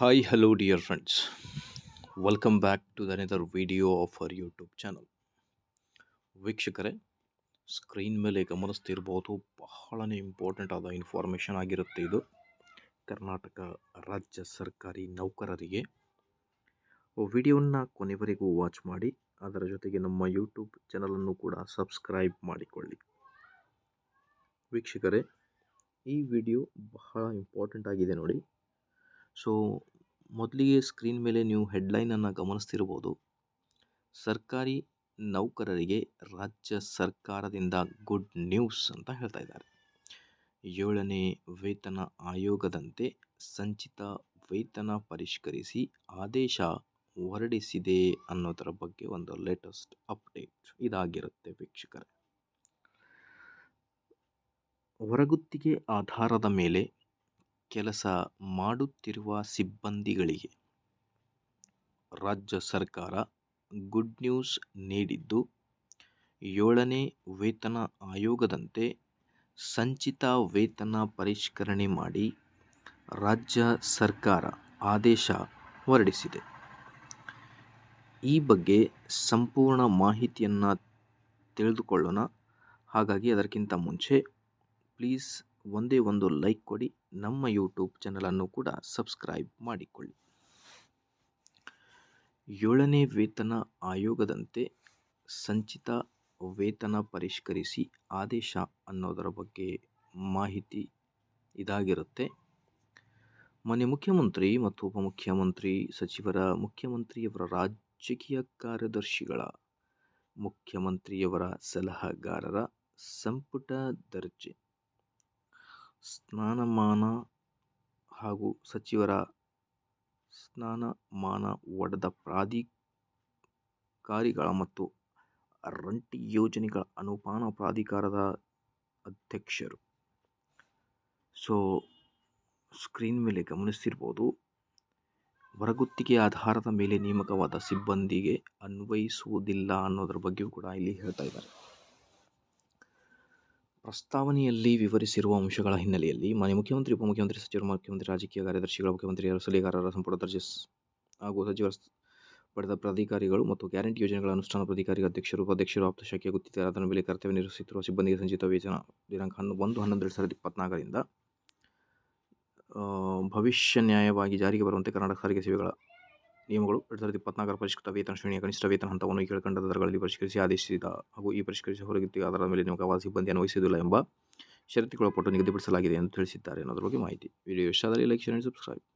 Hi, hello, dear friends. Welcome back to the another video of our YouTube channel. ವೀಕ್ಷಕರೇ, screen ಮೇಲೆ ಗಮನಿಸ್ತಿರ್ಬೋದು, ಬಹಳನೇ important ಆದ information ಆಗಿರುತ್ತೆ ಇದು. ಕರ್ನಾಟಕ ರಾಜ್ಯ ಸರ್ಕಾರಿ ನೌಕರರಿಗೆ ವಿಡಿಯೋವನ್ನು ಕೊನೆವರೆಗೂ ವಾಚ್ ಮಾಡಿ, ಅದರ ಜೊತೆಗೆ ನಮ್ಮ ಯೂಟ್ಯೂಬ್ ಚಾನಲನ್ನು ಕೂಡ ಸಬ್ಸ್ಕ್ರೈಬ್ ಮಾಡಿಕೊಳ್ಳಿ. ವೀಕ್ಷಕರೇ, ಈ ವಿಡಿಯೋ ಬಹಳ ಇಂಪಾರ್ಟೆಂಟ್ ಆಗಿದೆ ನೋಡಿ. ಸೊ ಮೊದಲಿಗೆ ಸ್ಕ್ರೀನ್ ಮೇಲೆ ನೀವು ಹೆಡ್ಲೈನನ್ನು ಗಮನಿಸ್ತಿರ್ಬೋದು. ಸರ್ಕಾರಿ ನೌಕರರಿಗೆ ರಾಜ್ಯ ಸರ್ಕಾರದಿಂದ ಗುಡ್ ನ್ಯೂಸ್ ಅಂತ ಹೇಳ್ತಾ ಇದ್ದಾರೆ. 7ನೇ ವೇತನ ಆಯೋಗದಂತೆ ಸಂಚಿತ ವೇತನ ಪರಿಷ್ಕರಿಸಿ ಆದೇಶ ಹೊರಡಿಸಿದೆ ಅನ್ನೋದರ ಬಗ್ಗೆ ಒಂದು ಲೇಟೆಸ್ಟ್ ಅಪ್ಡೇಟ್ ಇದಾಗಿರುತ್ತೆ ವೀಕ್ಷಕರೇ. ಹೊರಗುತ್ತಿಗೆ ಆಧಾರದ ಮೇಲೆ ಕೆಲಸ ಮಾಡುತ್ತಿರುವ ಸಿಬ್ಬಂದಿಗಳಿಗೆ ರಾಜ್ಯ ಸರ್ಕಾರ ಗುಡ್ ನ್ಯೂಸ್ ನೀಡಿದ್ದು, 7ನೇ ವೇತನ ಆಯೋಗದಂತೆ ಸಂಚಿತ ವೇತನ ಪರಿಷ್ಕರಣೆ ಮಾಡಿ ರಾಜ್ಯ ಸರ್ಕಾರ ಆದೇಶ ಹೊರಡಿಸಿದೆ. ಈ ಬಗ್ಗೆ ಸಂಪೂರ್ಣ ಮಾಹಿತಿಯನ್ನು ತಿಳಿದುಕೊಳ್ಳೋಣ. ಹಾಗಾಗಿ ಅದಕ್ಕಿಂತ ಮುಂಚೆ ಪ್ಲೀಸ್ ಒಂದೇ ಒಂದು ಲೈಕ್ ಕೊಡಿ, ನಮ್ಮ ಯೂಟ್ಯೂಬ್ ಚಾನಲನ್ನು ಕೂಡ ಸಬ್ಸ್ಕ್ರೈಬ್ ಮಾಡಿಕೊಳ್ಳಿ. 7ನೇ ವೇತನ ಆಯೋಗದಂತೆ ಸಂಚಿತ ವೇತನ ಪರಿಷ್ಕರಿಸಿ ಆದೇಶ ಅನ್ನೋದರ ಬಗ್ಗೆ ಮಾಹಿತಿ ಇದಾಗಿರುತ್ತೆ. ಮಾನ್ಯ ಮುಖ್ಯಮಂತ್ರಿ ಮತ್ತು ಉಪಮುಖ್ಯಮಂತ್ರಿ ಸಚಿವರ, ಮುಖ್ಯಮಂತ್ರಿಯವರ ರಾಜಕೀಯ ಕಾರ್ಯದರ್ಶಿಗಳ, ಮುಖ್ಯಮಂತ್ರಿಯವರ ಸಲಹೆಗಾರರ, ಸಂಪುಟ ದರ್ಜೆ, ಸ್ಥಾನಮಾನ ಹಾಗೂ ಸಚಿವರ ಸ್ಥಾನಮಾನ ಒಡೆದ ಪ್ರಾಧಿಕಾರಿಗಳ ಮತ್ತು ರಂಟಿ ಯೋಜನೆಗಳ ಅನುಪಾನ ಪ್ರಾಧಿಕಾರದ ಅಧ್ಯಕ್ಷರು. ಸೊ ಸ್ಕ್ರೀನ್ ಮೇಲೆ ಗಮನಿಸ್ತಿರ್ಬೋದು, ಹೊರಗುತ್ತಿಗೆ ಆಧಾರದ ಮೇಲೆ ನೇಮಕವಾದ ಸಿಬ್ಬಂದಿಗೆ ಅನ್ವಯಿಸುವುದಿಲ್ಲ ಅನ್ನೋದ್ರ ಬಗ್ಗೆಯೂ ಕೂಡ ಇಲ್ಲಿ ಹೇಳ್ತಾ ಇದ್ದಾರೆ. ಪ್ರಸ್ತಾವನೆಯಲ್ಲಿ ವಿವರಿಸಿರುವ ಅಂಶಗಳ ಹಿನ್ನೆಲೆಯಲ್ಲಿ ಮಾನ್ಯ ಮುಖ್ಯಮಂತ್ರಿ, ಉಪಮುಖ್ಯಮಂತ್ರಿ, ಸಚಿವರು, ಮುಖ್ಯಮಂತ್ರಿ ರಾಜಕೀಯ ಕಾರ್ಯದರ್ಶಿಗಳ, ಮುಖ್ಯಮಂತ್ರಿಯವರ ಸಲಹೆಗಾರರ, ಸಂಪುಟ ದರ್ಜೆ ಹಾಗೂ ಸಚಿವರ ಪಡೆದ ಪ್ರಾಧಿಕಾರಿಗಳು ಮತ್ತು ಗ್ಯಾರಂಟಿ ಯೋಜನೆಗಳ ಅನುಷ್ಠಾನ ಪ್ರಾಧಿಕಾರಿ ಅಧ್ಯಕ್ಷರು, ಉಪಾಧ್ಯಕ್ಷರು, ಆಪ್ತ ಶಾಖೆಯ ಗುತ್ತಿಗೆ ಆಧಾರದ ಮೇಲೆ ಕರ್ತವ್ಯ ನಿರ್ವಹಿಸುತ್ತಿರುವ ಸಿಬ್ಬಂದಿಗೆ ಸಂಚಿತ ವೇತನ ದಿನಾಂಕ 1/11/2024 ಭವಿಷ್ಯ ನ್ಯಾಯವಾಗಿ ಜಾರಿಗೆ ಬರುವಂತೆ ಕರ್ನಾಟಕ ಸಾರಿಗೆ ಸೇವೆಗಳ ನಿಯಮಗಳು 2024 ಪರಿಷ್ಕೃತ ವೇತನ ಶ್ರೇಣಿಯ ಕನಿಷ್ಠ ವೇತನ ಹಂತವನ್ನು ಕೆಳಕಂಡ ದರಗಳಲ್ಲಿ ಪರಿಷ್ಕರಿಸಿ ಆದೇಶಿಸಿದ ಹಾಗೂ ಈ ಪರಿಷ್ಕರಿಸಿದ ಹೊರಗುತ್ತಿಗೆ ಆಧಾರದ ಮೇಲೆ ನೇಮಕವಾದ ಸಿಬ್ಬಂದಿ ಅನ್ವಯಿಸುವುದಿಲ್ಲ ಎಂಬ ಷರತ್ತುಗೊಳಪಟ್ಟು ನಿಗದಿಪಡಿಸಲಾಗಿದೆ ಎಂದು ತಿಳಿಸಿದ್ದಾರೆ ಅನ್ನೋದ್ರ ಬಗ್ಗೆ ಮಾಹಿತಿ. ವಿಡಿಯೋ ಇಷ್ಟ ಆದರೆ ಲೈಕ್, ಶೇರ್ ಅಂಡ್ ಸಬ್ಸ್ಕ್ರೈಬ್.